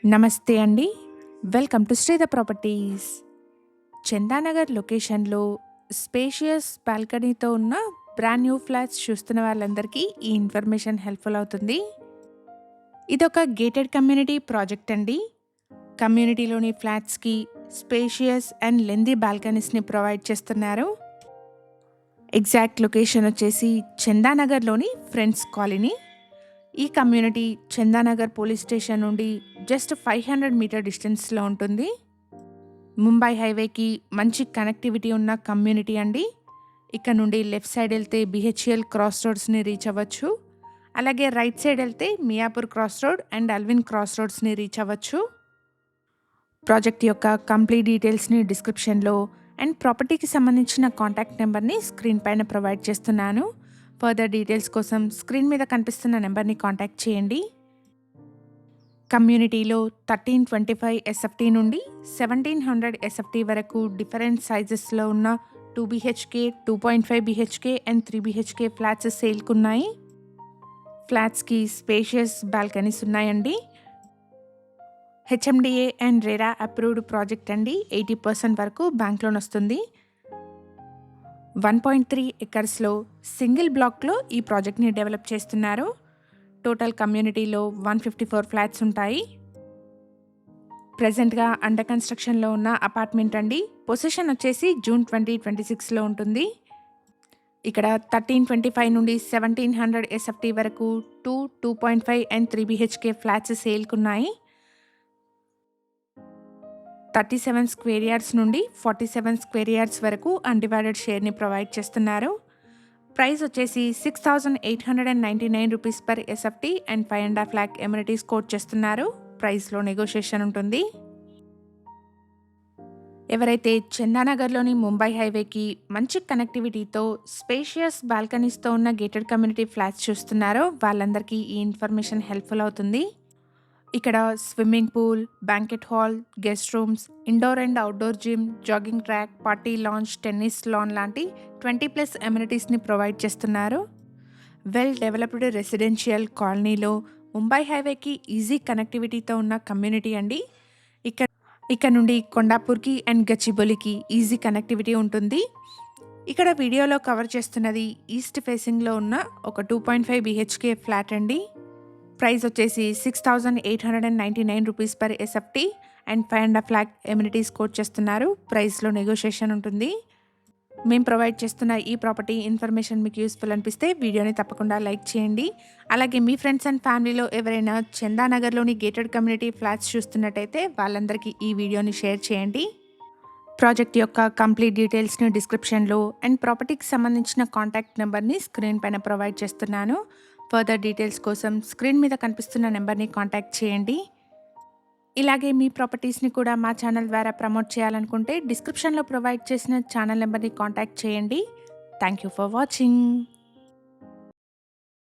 నమస్తే అండి. Welcome to Sridhar properties. Chandanagar లొకేషన్‌లో స్పేషియస్ బాల్కనీతో ఉన్న బ్రాండ్ న్యూ ఫ్లాట్స్ చూస్తున్న వాళ్ళందరికీ ఈ ఇన్ఫర్మేషన్ హెల్ప్‌ఫుల్ అవుతుంది. ఇదొక గేటెడ్ కమ్యూనిటీ ప్రాజెక్ట్ అండి. కమ్యూనిటీలోని ఫ్లాట్స్‌కి స్పేషియస్ అండ్ లెంథీ బాల్కనీస్‌ని ప్రొవైడ్ చేస్తున్నారు. ఎగ్జాక్ట్ లొకేషన్ వచ్చేసి చందానగర్‌లోని ఫ్రెండ్స్ కాలనీ. ఈ కమ్యూనిటీ చందానగర్ పోలీస్ స్టేషన్ నుండి జస్ట్ 500 మీటర్ డిస్టెన్స్‌లో ఉంటుంది. ముంబై హైవేకి మంచి కనెక్టివిటీ ఉన్న కమ్యూనిటీ అండి. ఇక్కడ నుండి లెఫ్ట్ సైడ్ వెళ్తే బీహెచ్ఎల్ క్రాస్ రోడ్స్‌ని రీచ్ అవ్వచ్చు. అలాగే రైట్ సైడ్ వెళ్తే Miyapur cross road and Allwyn cross రోడ్స్‌ని రీచ్ అవ్వచ్చు. ప్రాజెక్ట్ యొక్క కంప్లీట్ డీటెయిల్స్‌ని డిస్క్రిప్షన్‌లో అండ్ ప్రాపర్టీకి సంబంధించిన కాంటాక్ట్ నెంబర్‌ని స్క్రీన్ పైన ప్రొవైడ్ చేస్తున్నాను. ఫర్దర్ డీటెయిల్స్ కోసం స్క్రీన్ మీద కనిపిస్తున్న నెంబర్‌ని కాంటాక్ట్ చేయండి. కమ్యూనిటీలో 1325 ఎస్ఎఫ్టీ నుండి 1700 ఎస్ఎఫ్టీ వరకు డిఫరెంట్ సైజెస్‌లో ఉన్న 2 BHK, 2.5 BHK and 3 BHK flats సేల్‌కున్నాయి. ఫ్లాట్స్‌కి స్పేషియస్ బాల్కనీస్ ఉన్నాయండి. HMDA and RERA approved project అండి. 80% వరకు బ్యాంక్ లోన్ వస్తుంది. 1.3 ఎకర్స్‌లో సింగిల్ బ్లాక్‌లో ఈ ప్రాజెక్ట్‌ని డెవలప్ చేస్తున్నారు. టోటల్ కమ్యూనిటీలో 154 ఫ్లాట్స్ ఉంటాయి. ప్రెజెంట్‌గా అండర్ కన్‌స్ట్రక్షన్‌లో ఉన్న అపార్ట్మెంట్ అండి. పొజిషన్ వచ్చేసి జూన్ 2026లో ఉంటుంది. ఇక్కడ 1325 నుండి 1700 ఎస్ఎఫ్టీ వరకు 2, 2.5 అండ్ 3 బీహెచ్కే ఫ్లాట్స్ సేల్‌కున్నాయి. 37 స్క్వేర్ యార్డ్స్ నుండి 47 స్క్వేర్ యార్డ్స్ వరకు అన్‌డివైడెడ్ షేర్‌ని ప్రొవైడ్ చేస్తున్నారు. ప్రైస్ వచ్చేసి 6,899 rupees per SFT and 5.5 lakh amenities quote చేస్తున్నారు. ప్రైస్లో నెగోషియేషన్ ఉంటుంది. ఎవరైతే చందానగర్లోని ముంబై హైవేకి మంచి కనెక్టివిటీతో స్పేషియస్ బాల్కనీస్తో ఉన్న గేటెడ్ కమ్యూనిటీ ఫ్లాట్స్ చూస్తున్నారో వాళ్ళందరికీ ఈ ఇన్ఫర్మేషన్ హెల్ప్ఫుల్ అవుతుంది. ఇక్కడ swimming pool, banquet hall, guest rooms, indoor and outdoor gym, jogging track, party lounge, tennis lawn లాంటి 20+ ఎమ్యూనిటీస్‌ని ప్రొవైడ్ చేస్తున్నారు. వెల్ డెవలప్డ్ రెసిడెన్షియల్ కాలనీలో ముంబై హైవేకి ఈజీ కనెక్టివిటీతో ఉన్న కమ్యూనిటీ అండి. ఇక్కడ నుండి కొండాపూర్కి అండ్ గచ్చిబౌలికి ఈజీ కనెక్టివిటీ ఉంటుంది. ఇక్కడ వీడియోలో కవర్ చేస్తున్నది ఈస్ట్ ఫేసింగ్లో ఉన్న ఒక 2.5 బీహెచ్కే ఫ్లాట్ అండి. ప్రైస్ వచ్చేసి 6,899 rupees per SFT and 5.5 lakh amenities quote చేస్తున్నారు. ప్రైస్లో నెగోషియేషన్ ఉంటుంది. మేము ప్రొవైడ్ చేస్తున్న ఈ ప్రాపర్టీ ఇన్ఫర్మేషన్ మీకు యూస్ఫుల్ అనిపిస్తే వీడియోని తప్పకుండా లైక్ చేయండి. అలాగే మీ ఫ్రెండ్స్ అండ్ ఫ్యామిలీలో ఎవరైనా చందానగర్లోని గేటెడ్ కమ్యూనిటీ ఫ్లాట్స్ చూస్తున్నట్టయితే వాళ్ళందరికీ ఈ వీడియోని షేర్ చేయండి. ప్రాజెక్ట్ యొక్క కంప్లీట్ డీటెయిల్స్ని డిస్క్రిప్షన్లో అండ్ ప్రాపర్టీకి సంబంధించిన కాంటాక్ట్ నెంబర్ని స్క్రీన్ పైన ప్రొవైడ్ చేస్తున్నాను. ఫర్దర్ డీటెయిల్స్ కోసం స్క్రీన్ మీద కనిపిస్తున్న నెంబర్ని కాంటాక్ట్ చేయండి. ఇలాగే మీ ప్రాపర్టీస్‌ని కూడా మా ఛానల్ ద్వారా ప్రమోట్ చేయాలనుకుంటే డిస్క్రిప్షన్‌లో ప్రొవైడ్ చేసిన ఛానల్ నెంబర్‌ని కాంటాక్ట్ చేయండి. Thank you for watching.